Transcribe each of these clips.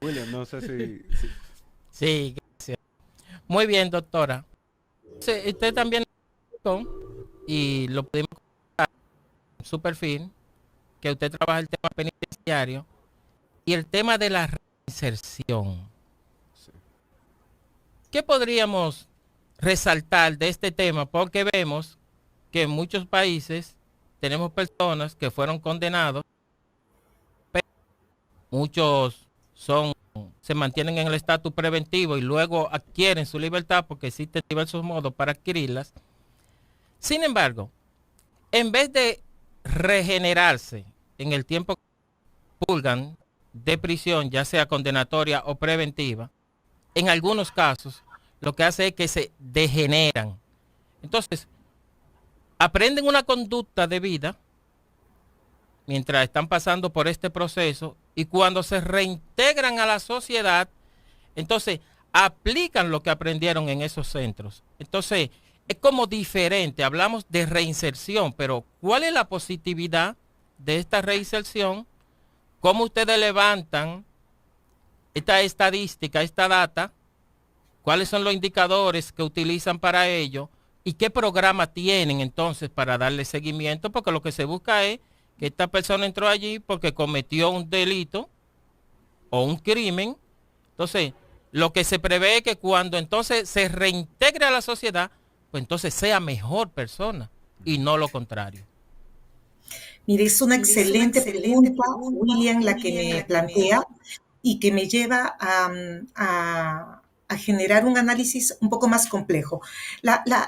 William, no sé si... Sí, gracias. Muy bien, doctora. Usted también y lo pudimos ver en su perfil, que usted trabaja el tema penitenciario y el tema de la reinserción. Sí. ¿Qué podríamos resaltar de este tema? Porque vemos que en muchos países tenemos personas que fueron condenados, pero muchos se mantienen en el estatus preventivo y luego adquieren su libertad porque existen diversos modos para adquirirlas. Sin embargo, en vez de regenerarse en el tiempo que purgan de prisión, ya sea condenatoria o preventiva, en algunos casos lo que hace es que se degeneran. Entonces, aprenden una conducta de vida mientras están pasando por este proceso y cuando se reintegran a la sociedad, entonces aplican lo que aprendieron en esos centros. Entonces, es como diferente, hablamos de reinserción, pero ¿cuál es la positividad de esta reinserción? ¿Cómo ustedes levantan esta estadística, esta data? ¿Cuáles son los indicadores que utilizan para ello? ¿Y qué programa tienen entonces para darle seguimiento? Porque lo que se busca es que esta persona entró allí porque cometió un delito o un crimen. Entonces, lo que se prevé es que cuando entonces se reintegre a la sociedad, pues entonces sea mejor persona y no lo contrario. Mire, es una excelente pregunta, William, la que me plantea y que me lleva a generar un análisis un poco más complejo.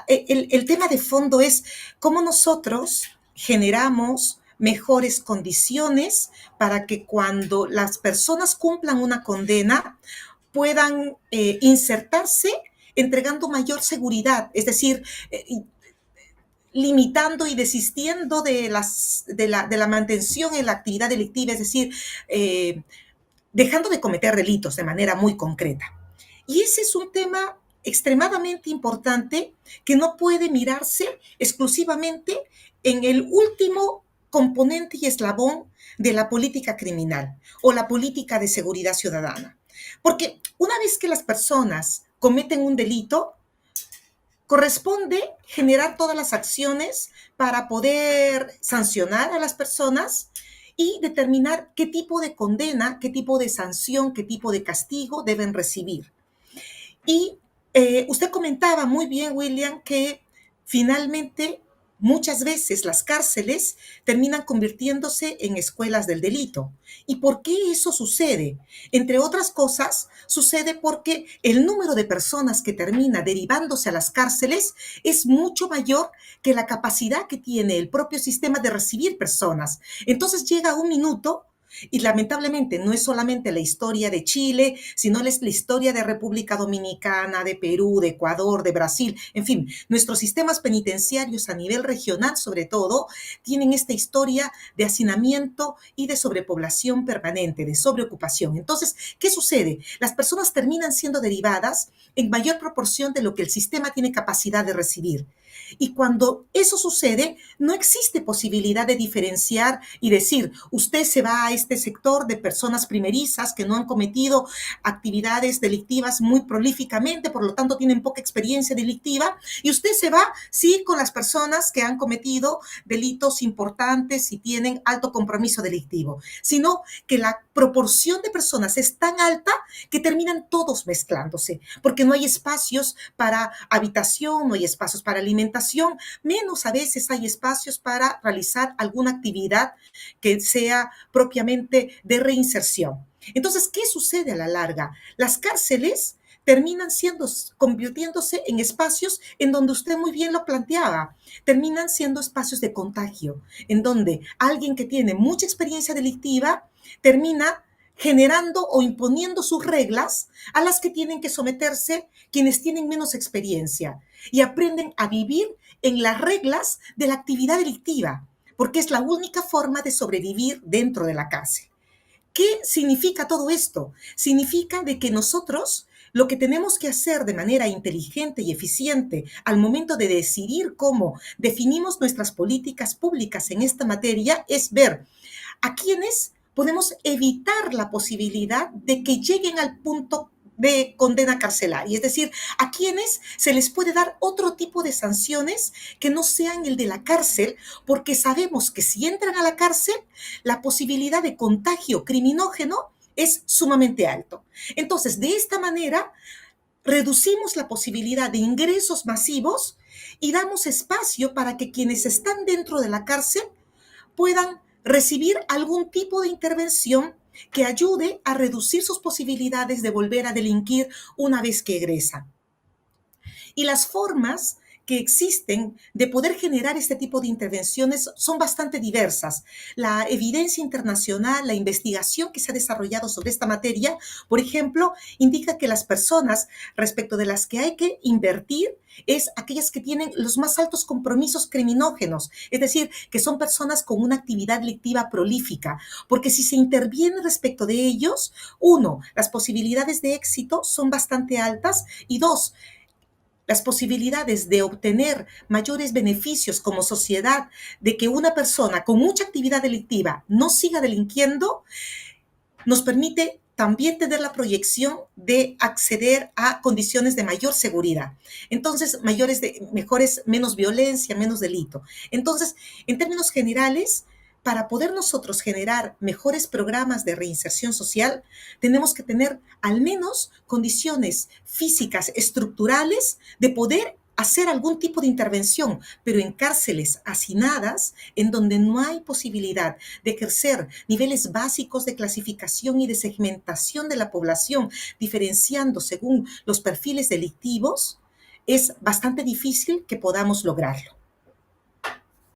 El tema de fondo es cómo nosotros generamos mejores condiciones para que cuando las personas cumplan una condena puedan insertarse entregando mayor seguridad, es decir, limitando y desistiendo de la mantención en la actividad delictiva, es decir, dejando de cometer delitos de manera muy concreta. Y ese es un tema extremadamente importante que no puede mirarse exclusivamente en el último componente y eslabón de la política criminal o la política de seguridad ciudadana. Porque una vez que las personas cometen un delito, corresponde generar todas las acciones para poder sancionar a las personas y determinar qué tipo de condena, qué tipo de sanción, qué tipo de castigo deben recibir. Y usted comentaba muy bien, William, que finalmente muchas veces las cárceles terminan convirtiéndose en escuelas del delito. ¿Y por qué eso sucede? Entre otras cosas, sucede porque el número de personas que termina derivándose a las cárceles es mucho mayor que la capacidad que tiene el propio sistema de recibir personas. Entonces llega un minuto. Y lamentablemente no es solamente la historia de Chile, sino es la historia de República Dominicana, de Perú, de Ecuador, de Brasil. En fin, nuestros sistemas penitenciarios a nivel regional, sobre todo, tienen esta historia de hacinamiento y de sobrepoblación permanente, de sobreocupación. Entonces, ¿qué sucede? Las personas terminan siendo derivadas en mayor proporción de lo que el sistema tiene capacidad de recibir. Y cuando eso sucede, no existe posibilidad de diferenciar y decir, usted se va a este sector de personas primerizas que no han cometido actividades delictivas muy prolíficamente, por lo tanto tienen poca experiencia delictiva, y usted se va, sí, con las personas que han cometido delitos importantes y tienen alto compromiso delictivo, sino que la proporción de personas es tan alta que terminan todos mezclándose, porque no hay espacios para habitación, no hay espacios para alimentación, menos a veces hay espacios para realizar alguna actividad que sea propiamente de reinserción. Entonces, ¿qué sucede a la larga? Las cárceles terminan convirtiéndose en espacios en donde usted muy bien lo planteaba, terminan siendo espacios de contagio, en donde alguien que tiene mucha experiencia delictiva termina generando o imponiendo sus reglas a las que tienen que someterse quienes tienen menos experiencia y aprenden a vivir en las reglas de la actividad delictiva, porque es la única forma de sobrevivir dentro de la cárcel. ¿Qué significa todo esto? Significa de que nosotros lo que tenemos que hacer de manera inteligente y eficiente al momento de decidir cómo definimos nuestras políticas públicas en esta materia es ver a quiénes podemos evitar la posibilidad de que lleguen al punto de condena carcelaria, es decir, a quienes se les puede dar otro tipo de sanciones que no sean el de la cárcel, porque sabemos que si entran a la cárcel, la posibilidad de contagio criminógeno es sumamente alto. Entonces, de esta manera, reducimos la posibilidad de ingresos masivos y damos espacio para que quienes están dentro de la cárcel puedan recibir algún tipo de intervención que ayude a reducir sus posibilidades de volver a delinquir una vez que egresan. Y las formas que existen de poder generar este tipo de intervenciones son bastante diversas. La evidencia internacional, la investigación que se ha desarrollado sobre esta materia, por ejemplo, indica que las personas respecto de las que hay que invertir es aquellas que tienen los más altos compromisos criminógenos, es decir, que son personas con una actividad delictiva prolífica, porque si se interviene respecto de ellos, uno, las posibilidades de éxito son bastante altas y dos, las posibilidades de obtener mayores beneficios como sociedad, de que una persona con mucha actividad delictiva no siga delinquiendo, nos permite también tener la proyección de acceder a condiciones de mayor seguridad. Entonces, mejores, menos violencia, menos delito. Entonces, en términos generales, para poder nosotros generar mejores programas de reinserción social, tenemos que tener al menos condiciones físicas, estructurales, de poder hacer algún tipo de intervención, pero en cárceles hacinadas, en donde no hay posibilidad de ejercer niveles básicos de clasificación y de segmentación de la población, diferenciando según los perfiles delictivos, es bastante difícil que podamos lograrlo.